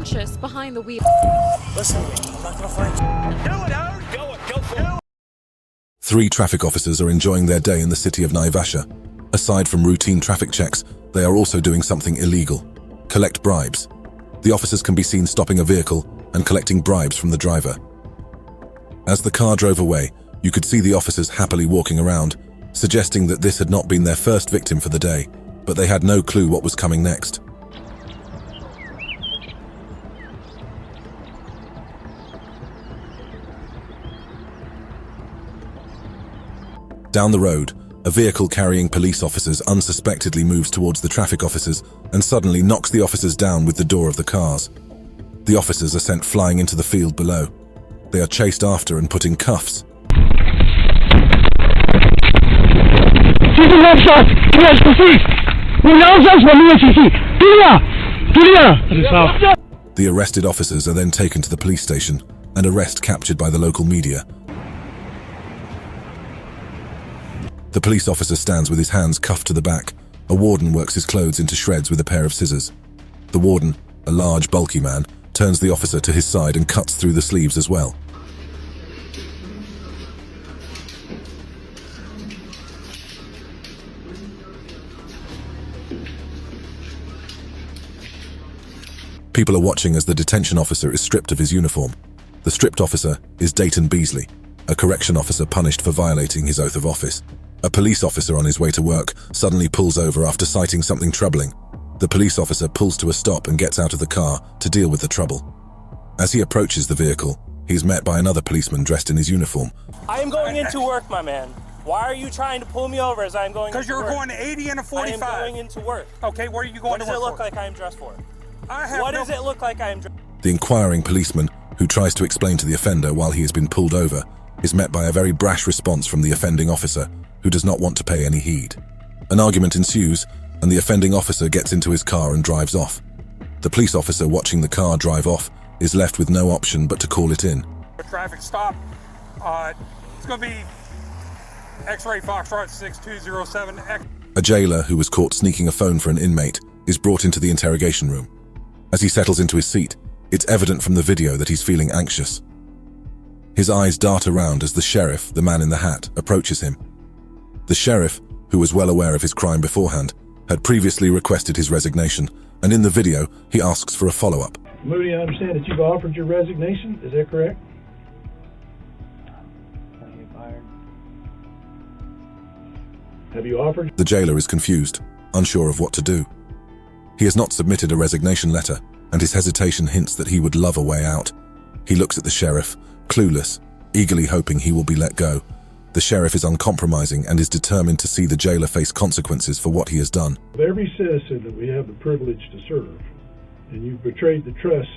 unconscious behind the wheel. Listen to me. I'm not gonna find you. Do it, Howard. Go for it. 3 traffic officers are enjoying their day in the city of Naivasha. Aside from routine traffic checks, they are also doing something illegal: collect bribes. The officers can be seen stopping a vehicle and collecting bribes from the driver. As the car drove away, you could see the officers happily walking around, suggesting that this had not been their first victim for the day, but they had no clue what was coming next. Down the road, a vehicle carrying police officers unsuspectedly moves towards the traffic officers and suddenly knocks the officers down with the door of the cars. The officers are sent flying into the field below. They are chased after and put in cuffs. The arrested officers are then taken to the police station, an arrest captured by the local media. The police officer stands with his hands cuffed to the back. A warden works his clothes into shreds with a pair of scissors. The warden, a large, bulky man, turns the officer to his side and cuts through the sleeves as well. People are watching as the detention officer is stripped of his uniform. The stripped officer is Dayton Beasley, a correction officer punished for violating his oath of office. A police officer on his way to work suddenly pulls over after sighting something troubling. The police officer pulls to a stop and gets out of the car to deal with the trouble. As he approaches the vehicle, he is met by another policeman dressed in his uniform. I am going into work, my man. Why are you trying to pull me over as I'm going into work? Because you're going 80 and a 45. I am going into work. Okay, where are you going to work? What does it look like I am dressed for? What does it look like I am dressed? The inquiring policeman, who tries to explain to the offender while he has been pulled over, is met by a very brash response from the offending officer, who does not want to pay any heed. An argument ensues, and the offending officer gets into his car and drives off. The police officer watching the car drive off is left with no option but to call it in. A traffic stop. It's going to be X-ray Foxtrot 6207. A jailer who was caught sneaking a phone for an inmate is brought into the interrogation room. As he settles into his seat, it's evident from the video that he's feeling anxious. His eyes dart around as the sheriff, the man in the hat, approaches him. The sheriff, who was well aware of his crime beforehand, had previously requested his resignation, and in the video, he asks for a follow-up. Moody, I understand that you've offered your resignation. Is that correct? Have you offered? The jailer is confused, unsure of what to do. He has not submitted a resignation letter, and his hesitation hints that he would love a way out. He looks at the sheriff, clueless, eagerly hoping he will be let go. The sheriff is uncompromising and is determined to see the jailer face consequences for what he has done. Every citizen that we have the privilege to serve, and you've betrayed the trust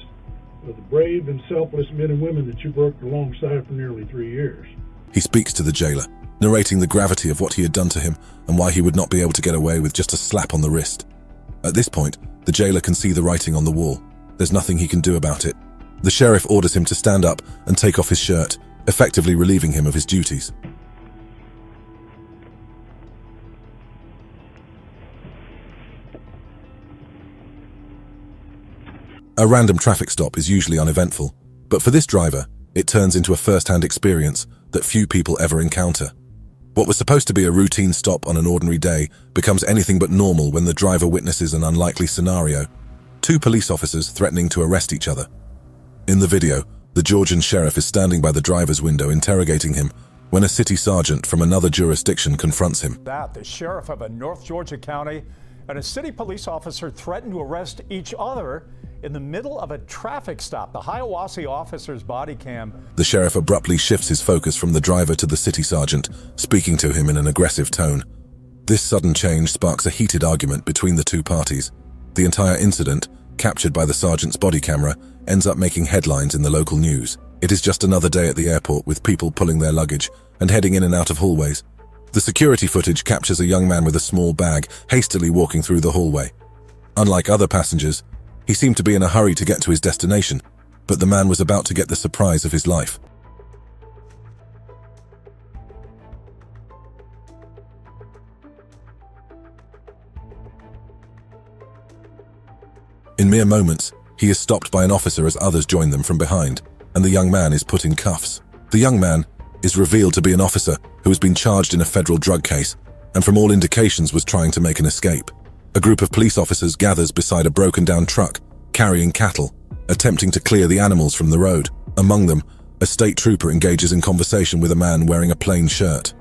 of the brave and selfless men and women that you worked alongside for nearly 3 years. He speaks to the jailer, narrating the gravity of what he had done to him and why he would not be able to get away with just a slap on the wrist. At this point, the jailer can see the writing on the wall. There's nothing he can do about it. The sheriff orders him to stand up and take off his shirt, effectively relieving him of his duties. A random traffic stop is usually uneventful, but for this driver, it turns into a first-hand experience that few people ever encounter. What was supposed to be a routine stop on an ordinary day becomes anything but normal when the driver witnesses an unlikely scenario: 2 police officers threatening to arrest each other. In the video, the Georgian sheriff is standing by the driver's window interrogating him when a city sergeant from another jurisdiction confronts him. The sheriff of a North Georgia county and a city police officer threatened to arrest each other in the middle of a traffic stop. The Hiawassee officer's body cam. The sheriff abruptly shifts his focus from the driver to the city sergeant, speaking to him in an aggressive tone. This sudden change sparks a heated argument between the 2 parties. The entire incident, captured by the sergeant's body camera, ends up making headlines in the local news. It is just another day at the airport with people pulling their luggage and heading in and out of hallways. The security footage captures a young man with a small bag hastily walking through the hallway. Unlike other passengers, he seemed to be in a hurry to get to his destination, but the man was about to get the surprise of his life. In mere moments, He is stopped by an officer as others join them from behind, and the young man is put in cuffs. The young man is revealed to be an officer who has been charged in a federal drug case, and from all indications was trying to make an escape. A group of police officers gathers beside a broken-down truck, carrying cattle, attempting to clear the animals from the road. Among them, a state trooper engages in conversation with a man wearing a plain shirt.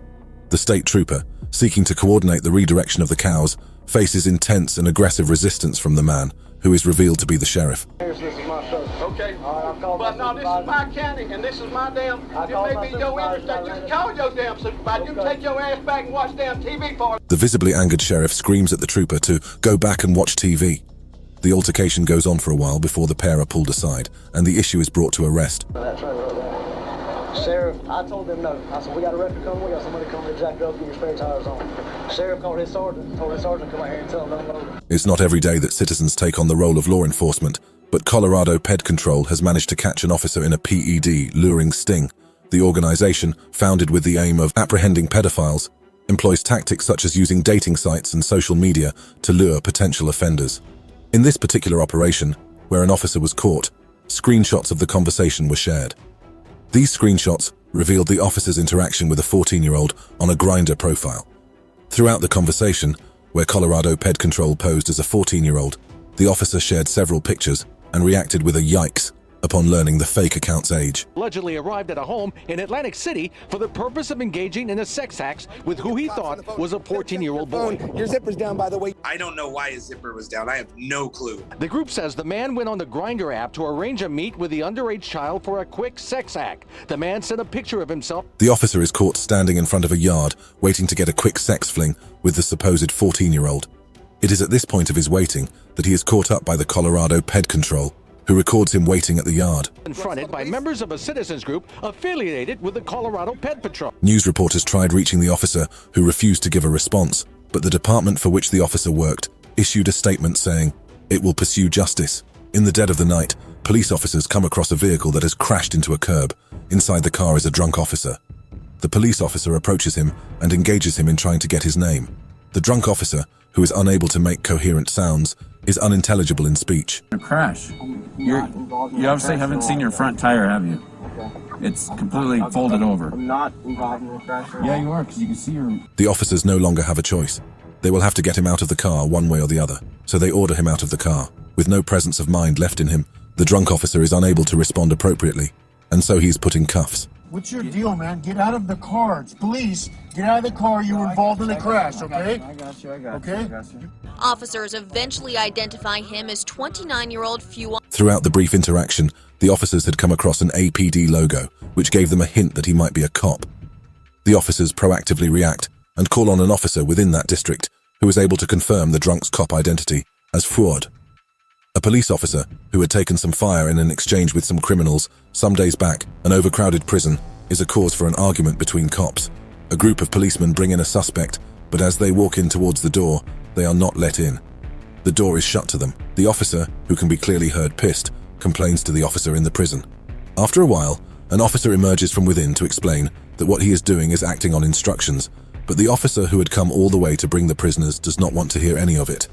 The state trooper, seeking to coordinate the redirection of the cows, faces intense and aggressive resistance from the man, who is revealed to be the sheriff. This is my truck. Okay. But no, this is my county, and this is my damn. It may be your interest that you can call your damn supervisor. You can take your ass back and watch damn TV for it. The visibly angered sheriff screams at the trooper to go back and watch TV. The altercation goes on for a while before the pair are pulled aside, and the issue is brought to a rest. Sheriff, I told them no. I said, we got a record coming, we got somebody coming to jack up, get your spare tires on. Sheriff called his sergeant, told his sergeant to come out here and tell him don't load. It's not every day that citizens take on the role of law enforcement, but Colorado Ped Control has managed to catch an officer in a PED luring sting. The organization, founded with the aim of apprehending pedophiles, employs tactics such as using dating sites and social media to lure potential offenders. In this particular operation, where an officer was caught, screenshots of the conversation were shared. These screenshots revealed the officer's interaction with a 14-year-old on a Grindr profile. Throughout the conversation, where Colorado Ped Control posed as a 14-year-old, the officer shared several pictures and reacted with a yikes upon learning the fake account's age. Allegedly arrived at a home in Atlantic City for the purpose of engaging in a sex act with who he thought was a 14-year-old boy. Your zipper's down, by the way. I don't know why his zipper was down. I have no clue. The group says the man went on the Grindr app to arrange a meet with the underage child for a quick sex act. The man sent a picture of himself. The officer is caught standing in front of a yard, waiting to get a quick sex fling with the supposed 14-year-old. It is at this point of his waiting that he is caught up by the Colorado Ped Control, who records him waiting at the yard. Confronted by members of a citizens group affiliated with the Colorado Ped Patrol. News reporters tried reaching the officer, who refused to give a response, but the department for which the officer worked issued a statement saying, "It will pursue justice." In the dead of the night, police officers come across a vehicle that has crashed into a curb. Inside the car is a drunk officer. The police officer approaches him and engages him in trying to get his name. The drunk officer, who is unable to make coherent sounds, is unintelligible in speech. A crash. You obviously haven't seen your front tire, have you? It's completely folded over. I'm not involved in the crash. Yeah, you are, because you can see your... The officers no longer have a choice. They will have to get him out of the car one way or the other, so they order him out of the car. With no presence of mind left in him, the drunk officer is unable to respond appropriately, and so he is put in cuffs. What's your deal, man? Get out of the car. It's police. Get out of the car. You were involved in the crash, okay? I got you. Okay? Officers eventually identify him as 29-year-old Fuan. Throughout the brief interaction, the officers had come across an APD logo, which gave them a hint that he might be a cop. The officers proactively react and call on an officer within that district who is able to confirm the drunk's cop identity as Fuad. A police officer who had taken some fire in an exchange with some criminals some days back. An overcrowded prison is a cause for an argument between cops. A group of policemen bring in a suspect, but as they walk in towards the door, they are not let in. The door is shut to them. The officer, who can be clearly heard pissed, complains to the officer in the prison. After a while, an officer emerges from within to explain that what he is doing is acting on instructions, but the officer who had come all the way to bring the prisoners does not want to hear any of it.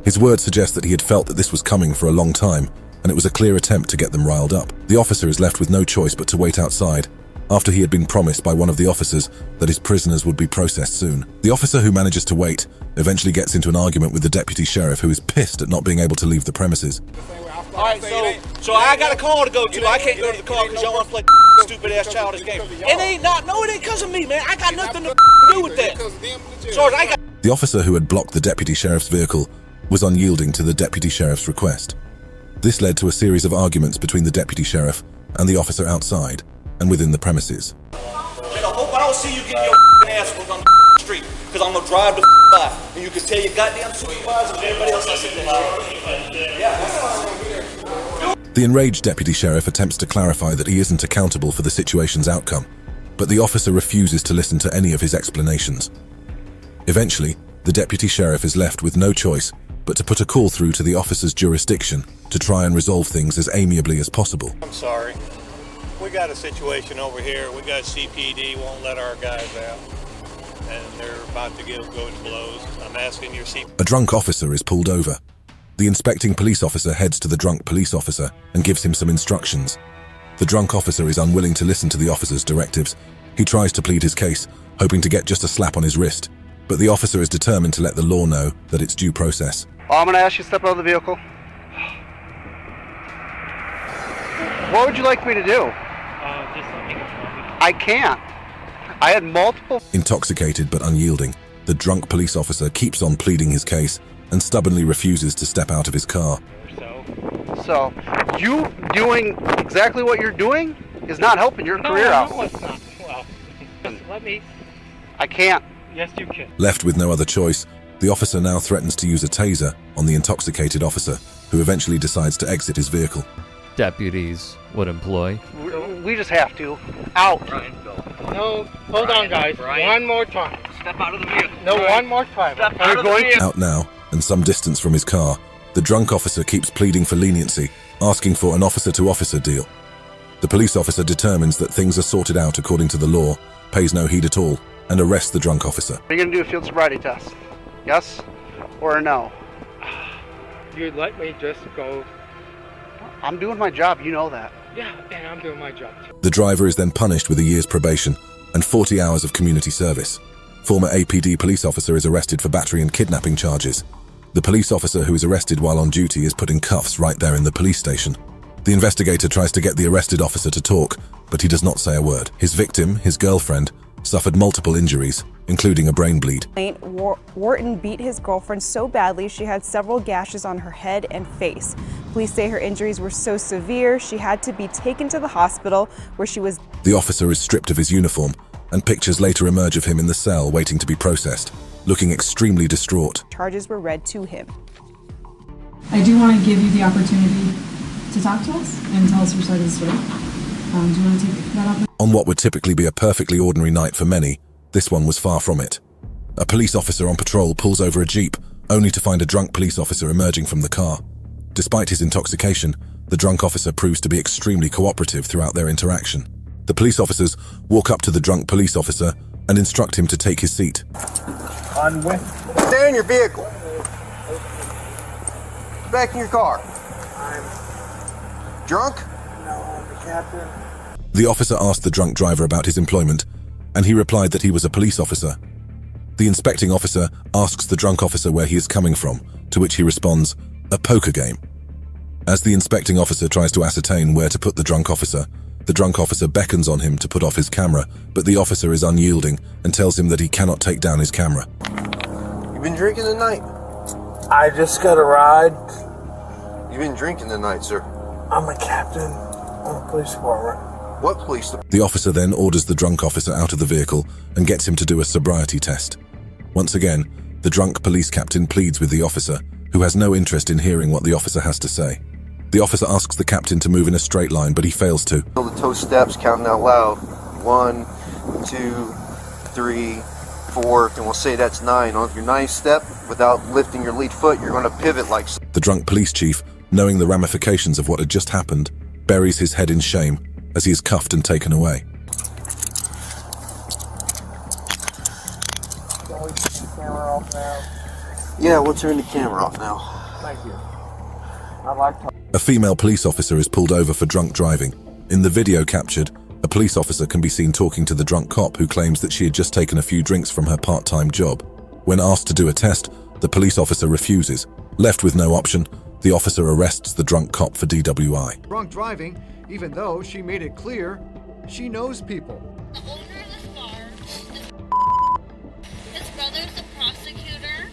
His words suggest that he had felt that this was coming for a long time, and it was a clear attempt to get them riled up. The officer is left with no choice but to wait outside, after he had been promised by one of the officers that his prisoners would be processed soon. The officer who manages to wait eventually gets into an argument with the deputy sheriff, who is pissed at not being able to leave the premises. Alright, so I got a call to go to. I can't go to the car because y'all want to play stupid ass childish game. It ain't because of me, man. I got nothing to do with that. The officer who had blocked the deputy sheriff's vehicle was unyielding to the deputy sheriff's request. This led to a series of arguments between the deputy sheriff and the officer outside and within the premises. I hope I don't see you getting your ass whooped on the street, because I'm gonna drive the by and you can tell your goddamn supervisor and everybody else I see that shit. The enraged deputy sheriff attempts to clarify that he isn't accountable for the situation's outcome, but the officer refuses to listen to any of his explanations. Eventually, the deputy sheriff is left with no choice but to put a call through to the officer's jurisdiction to try and resolve things as amiably as possible. I'm sorry. We got a situation over here. We got CPD won't let our guys out, and they're about to go to blows. I'm asking your CPD. A drunk officer is pulled over. The inspecting police officer heads to the drunk police officer and gives him some instructions. The drunk officer is unwilling to listen to the officer's directives. He tries to plead his case, hoping to get just a slap on his wrist, but the officer is determined to let the law know that it's due process. I'm going to ask you to step out of the vehicle. What would you like me to do? Just let me go. I can't. I had multiple... Intoxicated but unyielding, the drunk police officer keeps on pleading his case and stubbornly refuses to step out of his car. So, you doing exactly what you're doing is not helping your career out. No, it's not. Well, just let me. I can't. Yes, you can. Left with no other choice, the officer now threatens to use a taser on the intoxicated officer, who eventually decides to exit his vehicle. Deputies would employ. We just have to. Out. No, hold on, guys. One more time. Step out of the vehicle. No, one more time. Step out of the vehicle. Out now, and some distance from his car, the drunk officer keeps pleading for leniency, asking for an officer-to-officer deal. The police officer determines that things are sorted out according to the law, pays no heed at all, and arrests the drunk officer. Are you going to do a field sobriety test? Yes or a no? You'd let me just go. I'm doing my job, you know that. Yeah, and I'm doing my job too. The driver is then punished with a year's probation and 40 hours of community service. Former APD police officer is arrested for battery and kidnapping charges. The police officer who is arrested while on duty is put in cuffs right there in the police station. The investigator tries to get the arrested officer to talk, but he does not say a word. His victim, his girlfriend, suffered multiple injuries, including a brain bleed. Wharton beat his girlfriend so badly she had several gashes on her head and face. Police say her injuries were so severe she had to be taken to the hospital where she was... The officer is stripped of his uniform, and pictures later emerge of him in the cell waiting to be processed, looking extremely distraught. Charges were read to him. I do want to give you the opportunity to talk to us and tell us your side of the story. Do you want to take that up? On what would typically be a perfectly ordinary night for many, this one was far from it. A police officer on patrol pulls over a jeep, only to find a drunk police officer emerging from the car. Despite his intoxication, the drunk officer proves to be extremely cooperative throughout their interaction. The police officers walk up to the drunk police officer and instruct him to take his seat. Stay in your vehicle. Get back in your car. Drunk? No, I'm the captain. The officer asked the drunk driver about his employment, and he replied that he was a police officer. The inspecting officer asks the drunk officer where he is coming from, to which he responds, "A poker game." As the inspecting officer tries to ascertain where to put the drunk officer beckons on him to put off his camera, but the officer is unyielding and tells him that he cannot take down his camera. You been drinking tonight? I just got a ride. You been drinking tonight, sir? I'm a captain on the police department. What police department? The officer then orders the drunk officer out of the vehicle and gets him to do a sobriety test. Once again, the drunk police captain pleads with the officer, who has no interest in hearing what the officer has to say. The officer asks the captain to move in a straight line, but he fails to. The toe steps, counting out loud. 1, 2, 3, 4, and we'll say that's 9. On your 9th step, without lifting your lead foot, you're going to pivot like so. The drunk police chief, knowing the ramifications of what had just happened, buries his head in shame as he is cuffed and taken away. Can we turn the camera off now? Yeah, we'll turn the camera off now. Thank you. I'd like to... A female police officer is pulled over for drunk driving. In the video captured, a police officer can be seen talking to the drunk cop who claims that she had just taken a few drinks from her part-time job. When asked to do a test, the police officer refuses. Left with no option, the officer arrests the drunk cop for DWI. Drunk driving, even though she made it clear she knows people. The owner of this bar, his brother's the prosecutor.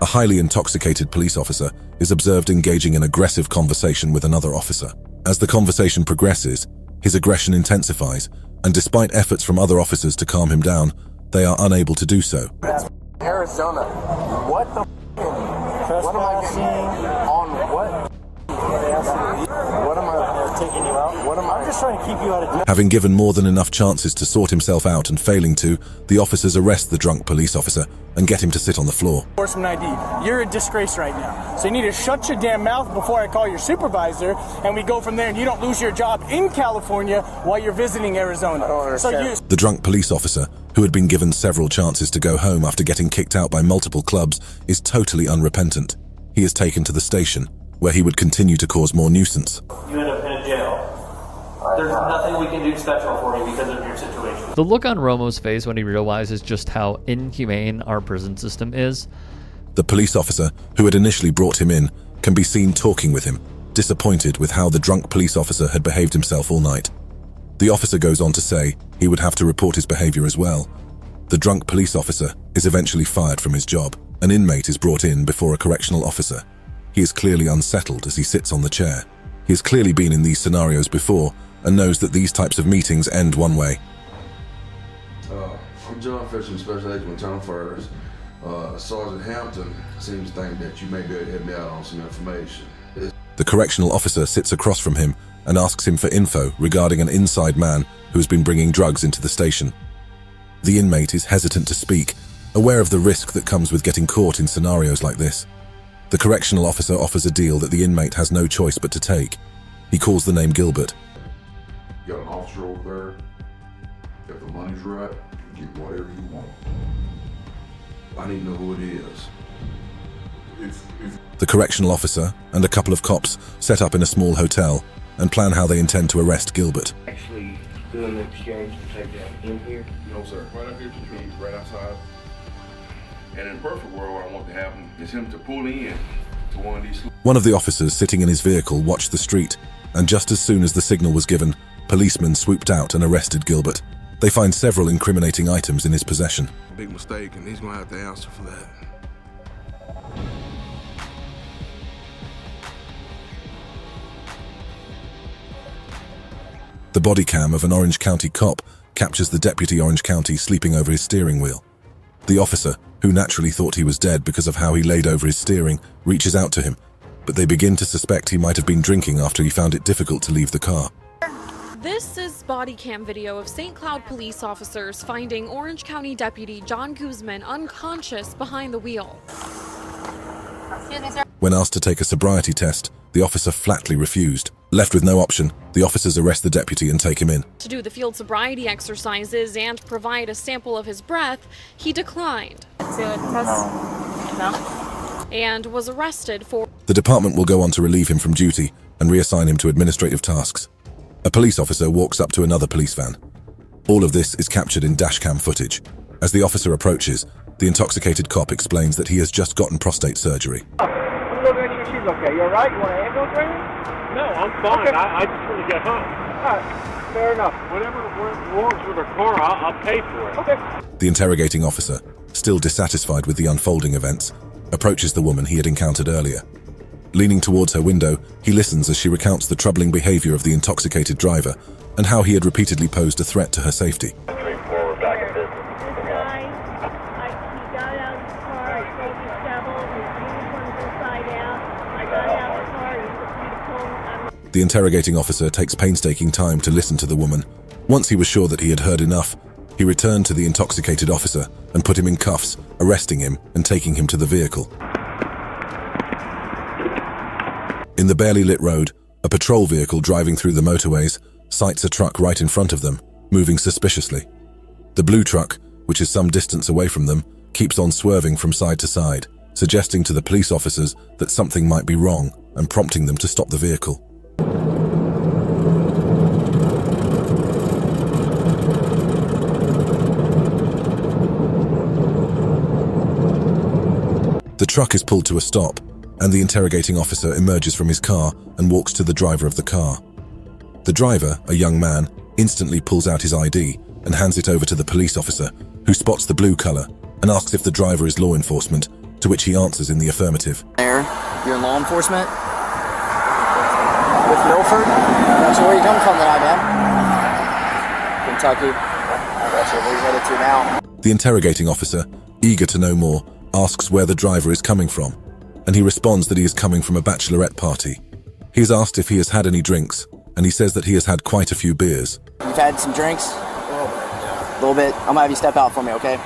A highly intoxicated police officer is observed engaging in aggressive conversation with another officer. As the conversation progresses, his aggression intensifies, and despite efforts from other officers to calm him down, they are unable to do so. Arizona. What the what am I getting on what? What am I taking you out. I'm just trying to keep you out of... Having given more than enough chances to sort himself out and failing to, the officers arrest the drunk police officer and get him to sit on the floor. Enforcement ID. You're a disgrace right now. So you need to shut your damn mouth before I call your supervisor, and we go from there, and you don't lose your job in California while you're visiting Arizona. I don't understand. The drunk police officer, who had been given several chances to go home after getting kicked out by multiple clubs, is totally unrepentant. He is taken to the station, where he would continue to cause more nuisance. You end up in a jail. There's nothing we can do special for you because of your situation. The look on Romo's face when he realizes just how inhumane our prison system is. The police officer, who had initially brought him in, can be seen talking with him, disappointed with how the drunk police officer had behaved himself all night. The officer goes on to say he would have to report his behavior as well. The drunk police officer is eventually fired from his job. An inmate is brought in before a correctional officer. He is clearly unsettled as he sits on the chair. He has clearly been in these scenarios before and knows that these types of meetings end one way. I'm John Fisher, Special Agent Tom Furs. Sergeant Hampton seems to think that you may be able to help me out on some information. The correctional officer sits across from him and asks him for info regarding an inside man who has been bringing drugs into the station. The inmate is hesitant to speak, aware of the risk that comes with getting caught in scenarios like this. The correctional officer offers a deal that the inmate has no choice but to take. He calls the name Gilbert. You got an officer over there. If the money's right, you get whatever you want. I need to know who it is. The correctional officer and a couple of cops set up in a small hotel and plan how they intend to arrest Gilbert. Actually doing the exchange to take that in here? No, sir. Right up here to the trees, right outside. And in a perfect world, what I want to happen is him to pull in to one of these... One of the officers sitting in his vehicle watched the street, and just as soon as the signal was given, policemen swooped out and arrested Gilbert. They find several incriminating items in his possession. Big mistake, and he's going to have to answer for that. The body cam of an Orange County cop captures the deputy Orange County sleeping over his steering wheel. The officer, who naturally thought he was dead because of how he laid over his steering, reaches out to him, but they begin to suspect he might have been drinking after he found it difficult to leave the car. This is body cam video of St. Cloud police officers finding Orange County Deputy John Guzman unconscious behind the wheel. When asked to take a sobriety test, the officer flatly refused. Left with no option, the officers arrest the deputy and take him in. To do the field sobriety exercises and provide a sample of his breath, he declined. And was arrested for... The department will go on to relieve him from duty and reassign him to administrative tasks. A police officer walks up to another police van. All of this is captured in dashcam footage. As the officer approaches, the intoxicated cop explains that he has just gotten prostate surgery. I'm looking at you, she's okay. You alright? You want an ambulance right now? No, I'm fine. Okay. I just want to get home. Alright, fair enough. Whatever wrongs with her car, I'll pay for it. Okay. The interrogating officer, still dissatisfied with the unfolding events, approaches the woman he had encountered earlier. Leaning towards her window, he listens as she recounts the troubling behavior of the intoxicated driver and how he had repeatedly posed a threat to her safety. The interrogating officer takes painstaking time to listen to the woman. Once he was sure that he had heard enough, he returned to the intoxicated officer and put him in cuffs, arresting him and taking him to the vehicle. In the barely lit road, a patrol vehicle driving through the motorways sights a truck right in front of them, moving suspiciously. The blue truck, which is some distance away from them, keeps on swerving from side to side, suggesting to the police officers that something might be wrong and prompting them to stop the vehicle. The truck is pulled to a stop, and the interrogating officer emerges from his car and walks to the driver of the car. The driver, a young man, instantly pulls out his ID and hands it over to the police officer, who spots the blue color and asks if the driver is law enforcement, to which he answers in the affirmative. You're in law enforcement? With Milford? That's where you coming from tonight, man? Kentucky. That's where we're headed to now. The interrogating officer, eager to know more, asks where the driver is coming from, and he responds that he is coming from a bachelorette party. He is asked if he has had any drinks, and he says that he has had quite a few beers. You've had some drinks? A little bit. I'm gonna have you step out for me, okay?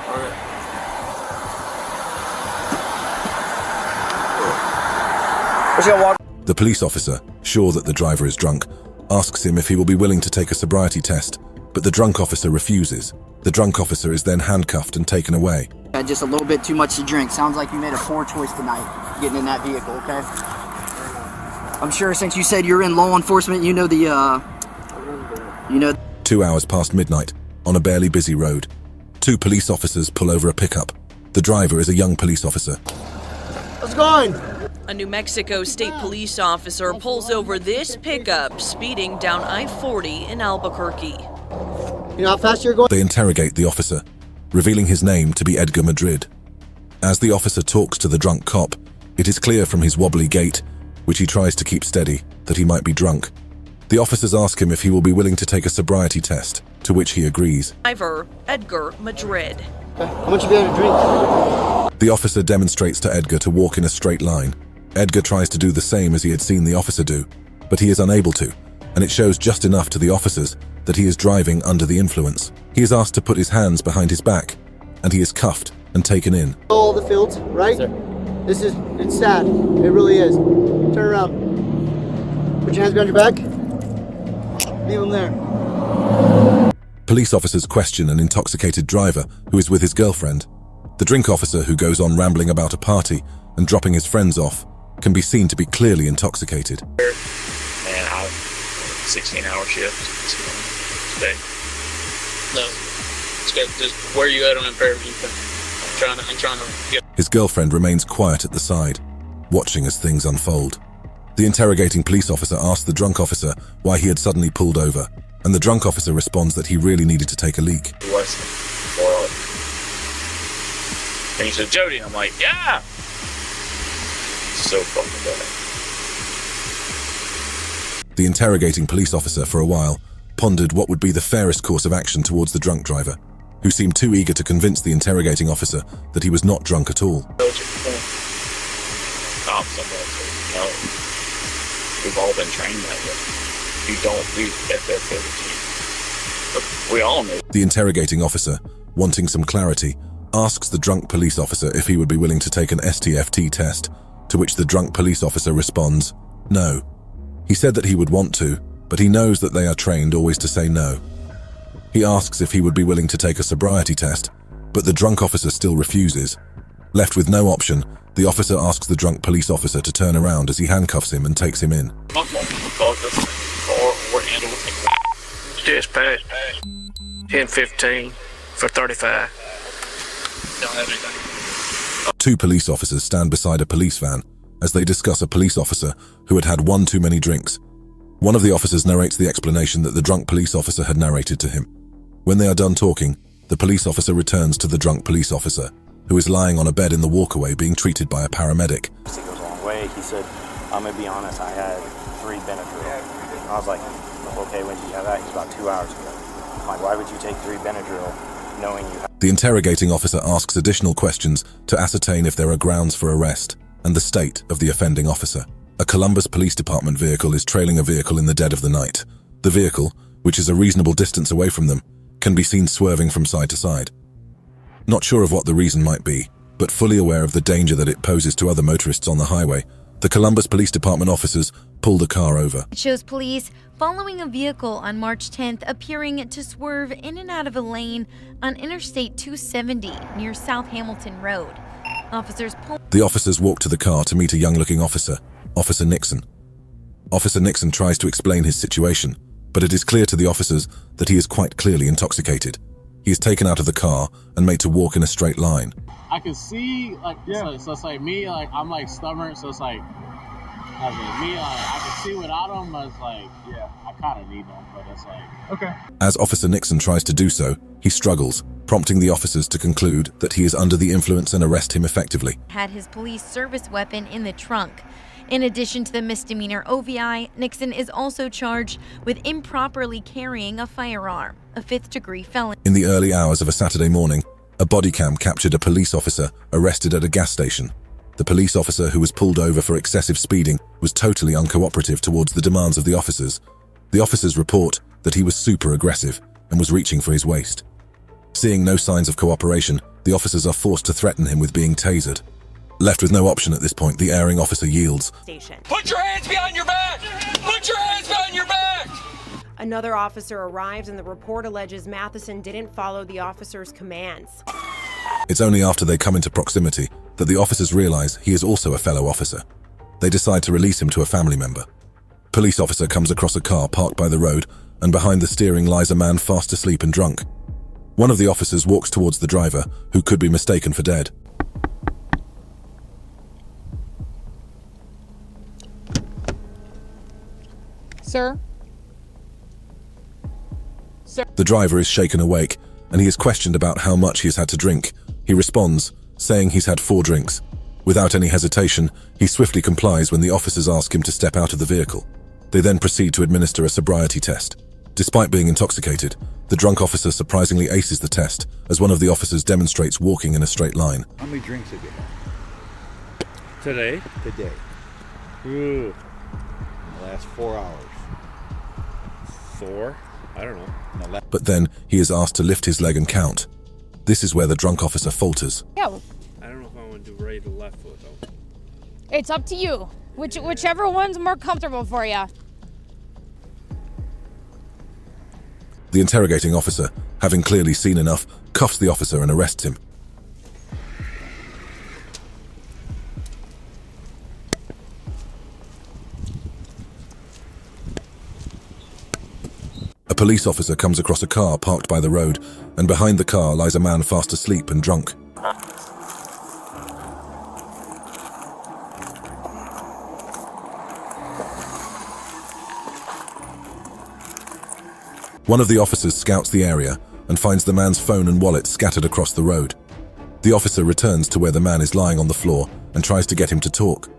The police officer, sure that the driver is drunk, asks him if he will be willing to take a sobriety test, but the drunk officer refuses. The drunk officer is then handcuffed and taken away. Had just a little bit too much to drink. Sounds like you made a poor choice tonight, getting in that vehicle, okay? I'm sure since you said you're in law enforcement, you know the, 2 hours past midnight, on a barely busy road, 2 police officers pull over a pickup. The driver is a young police officer. How's it going? A New Mexico State Police officer pulls over this pickup speeding down I-40 in Albuquerque. You know how fast you're going? They interrogate the officer, revealing his name to be Edgar Madrid. As the officer talks to the drunk cop, it is clear from his wobbly gait, which he tries to keep steady, that he might be drunk. The officers ask him if he will be willing to take a sobriety test, to which he agrees. Driver Edgar Madrid. How much you able to drink? The officer demonstrates to Edgar to walk in a straight line. Edgar tries to do the same as he had seen the officer do, but he is unable to, and it shows just enough to the officers that he is driving under the influence. He is asked to put his hands behind his back, and he is cuffed and taken in. All the fields, right? Yes, it's sad. It really is. Turn around. Put your hands behind your back. Leave them there. Police officers question an intoxicated driver who is with his girlfriend. The drink officer, who goes on rambling about a party and dropping his friends off, can be seen to be clearly intoxicated. Man, I 16-hour shift today. No, just where you at on impairment? I'm trying to get. His girlfriend remains quiet at the side, watching as things unfold. The interrogating police officer asks the drunk officer why he had suddenly pulled over, and the drunk officer responds that he really needed to take a leak. And he said, Jody, and I'm like, yeah! So fucking bad. The interrogating police officer, for a while, pondered what would be the fairest course of action towards the drunk driver, who seemed too eager to convince the interrogating officer that he was not drunk at all. We've all been trained that way. You don't leave FF-17. We all know. The interrogating officer, wanting some clarity, asks the drunk police officer if he would be willing to take an STFT test, to which the drunk police officer responds, no. He said that he would want to, but he knows that they are trained always to say no. He asks if he would be willing to take a sobriety test, but the drunk officer still refuses. Left with no option, the officer asks the drunk police officer to turn around as he handcuffs him and takes him in. Dispatch 1015 for 35. Don't have anything. 2 police officers stand beside a police van as they discuss a police officer who had had one too many drinks. One of the officers narrates the explanation that the drunk police officer had narrated to him. When they are done talking, the police officer returns to the drunk police officer, who is lying on a bed in the walkway being treated by a paramedic. It goes a long way. He said, I'm going to be honest, I had 3 Benadryl. I was like, okay, when did you have that? He's about 2 hours ago. I'm like, why would you take 3 Benadryl knowing you have... The interrogating officer asks additional questions to ascertain if there are grounds for arrest and the state of the offending officer. A Columbus Police Department vehicle is trailing a vehicle in the dead of the night. The vehicle, which is a reasonable distance away from them, can be seen swerving from side to side. Not sure of what the reason might be, but fully aware of the danger that it poses to other motorists on the highway, the Columbus Police Department officers pull the car over. It shows police following a vehicle on March 10th appearing to swerve in and out of a lane on Interstate 270 near South Hamilton Road. The officers walk to the car to meet a young-looking officer, Officer Nixon. Officer Nixon tries to explain his situation, but it is clear to the officers that he is quite clearly intoxicated. He is taken out of the car and made to walk in a straight line. I can see, like, so it's like me, like, I'm like stubborn, so it's like, I can see without him, but it's like, I kind of need him, but it's like, okay. As Officer Nixon tries to do so, he struggles, prompting the officers to conclude that he is under the influence and arrest him effectively. Had his police service weapon in the trunk. In addition to the misdemeanor OVI, Nixon is also charged with improperly carrying a firearm, a 5th-degree felony. In the early hours of a Saturday morning, a bodycam captured a police officer arrested at a gas station. The police officer who was pulled over for excessive speeding was totally uncooperative towards the demands of the officers. The officers report that he was super aggressive and was reaching for his waist. Seeing no signs of cooperation, the officers are forced to threaten him with being tasered. Left with no option at this point, the erring officer yields. Put your hands behind your back! Put your hands behind your back! Another officer arrives and the report alleges Matheson didn't follow the officer's commands. It's only after they come into proximity that the officers realize he is also a fellow officer. They decide to release him to a family member. Police officer comes across a car parked by the road, and behind the steering lies a man fast asleep and drunk. One of the officers walks towards the driver, who could be mistaken for dead. Sir? The driver is shaken awake, and he is questioned about how much he has had to drink. He responds, saying he's had 4 drinks. Without any hesitation, he swiftly complies when the officers ask him to step out of the vehicle. They then proceed to administer a sobriety test. Despite being intoxicated, the drunk officer surprisingly aces the test, as one of the officers demonstrates walking in a straight line. How many drinks have you had? Today? Today. Ooh. The last 4 hours. 4? I don't know. But then he is asked to lift his leg and count. This is where the drunk officer falters. Yeah. I don't know if I want to do right or left foot though. It's up to you. Whichever one's more comfortable for you. The interrogating officer, having clearly seen enough, cuffs the officer and arrests him. A police officer comes across a car parked by the road, and behind the car lies a man fast asleep and drunk. One of the officers scouts the area and finds the man's phone and wallet scattered across the road. The officer returns to where the man is lying on the floor and tries to get him to talk.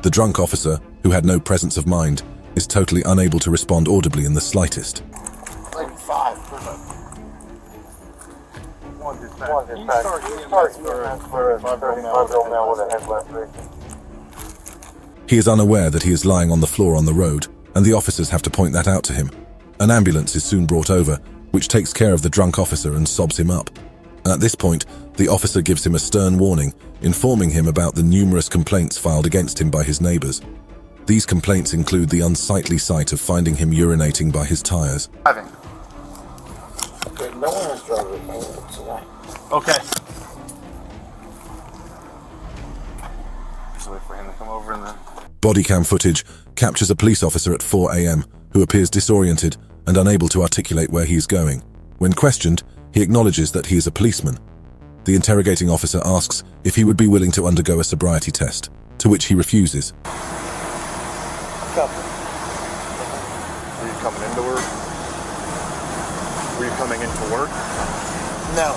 The drunk officer, who had no presence of mind, is totally unable to respond audibly in the slightest. He is unaware that he is lying on the floor on the road, and the officers have to point that out to him. An ambulance is soon brought over, which takes care of the drunk officer and sobs him up. At this point, the officer gives him a stern warning, informing him about the numerous complaints filed against him by his neighbors. These complaints include the unsightly sight of finding him urinating by his tires. Okay. Just wait for him to come over and then... Bodycam footage captures a police officer at 4 a.m. who appears disoriented and unable to articulate where he is going. When questioned, he acknowledges that he is a policeman. The interrogating officer asks if he would be willing to undergo a sobriety test, to which he refuses. Were you coming into work? Were you coming into work? No.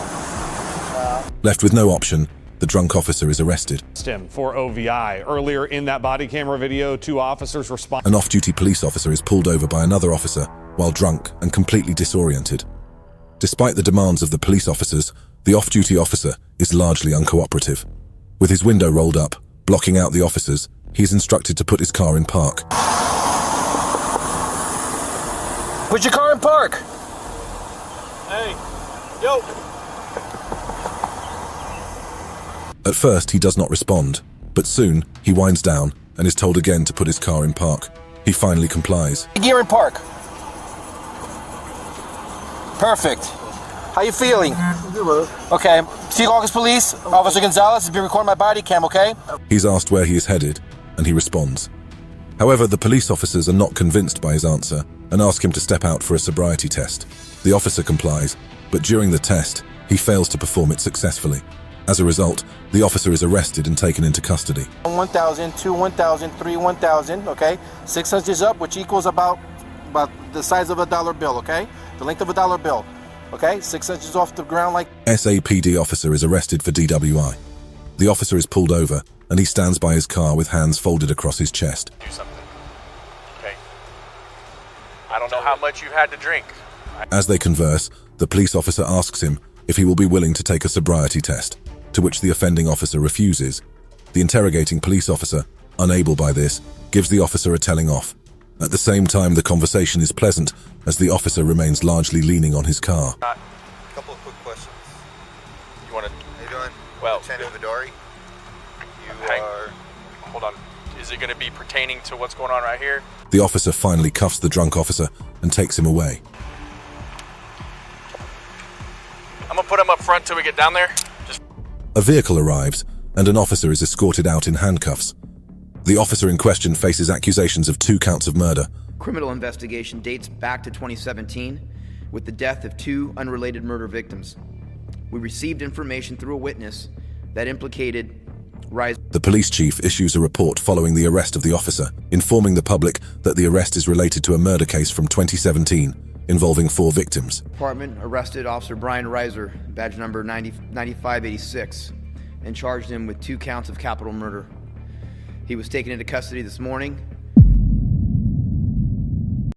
Left with no option, the drunk officer is arrested. Him for OVI. Earlier in that body camera video, 2 officers respond. An off-duty police officer is pulled over by another officer while drunk and completely disoriented. Despite the demands of the police officers, the off-duty officer is largely uncooperative. With his window rolled up, blocking out the officers, he is instructed to put his car in park. Put your car in park! Hey, yo! At first, he does not respond, but soon he winds down and is told again to put his car in park. He finally complies. Gear in park. Perfect. How you feeling? Okay. Chief August Police, Officer Gonzalez has been recording my body cam, okay? He's asked where he is headed, and he responds. However, the police officers are not convinced by his answer and ask him to step out for a sobriety test. The officer complies, but during the test, he fails to perform it successfully. As a result, the officer is arrested and taken into custody. 1,000, 2, 1,000, 3, 1,000, okay? 6 inches up, which equals about the size of a dollar bill, okay? The length of a dollar bill, okay? 6 inches off the ground like... SAPD officer is arrested for DWI. The officer is pulled over, and he stands by his car with hands folded across his chest. Do something. Okay. I don't know how much you've had to drink. As they converse, the police officer asks him if he will be willing to take a sobriety test, to which the offending officer refuses. The interrogating police officer, unable by this, gives the officer a telling off. At the same time, the conversation is pleasant as the officer remains largely leaning on his car. A couple of quick questions. You want to? How you doing? Well, Lieutenant Vidari. Hold on. Is it going to be pertaining to what's going on right here? The officer finally cuffs the drunk officer and takes him away. I'm going to put him up front till we get down there. A vehicle arrives and an officer is escorted out in handcuffs. The officer in question faces accusations of 2 counts of murder. Criminal investigation dates back to 2017 with the death of 2 unrelated murder victims. We received information through a witness that implicated Rise. The police chief issues a report following the arrest of the officer, informing the public that the arrest is related to a murder case from 2017 involving 4 victims. Department arrested Officer Brian Reiser, badge number 9586, and charged him with 2 counts of capital murder. He was taken into custody this morning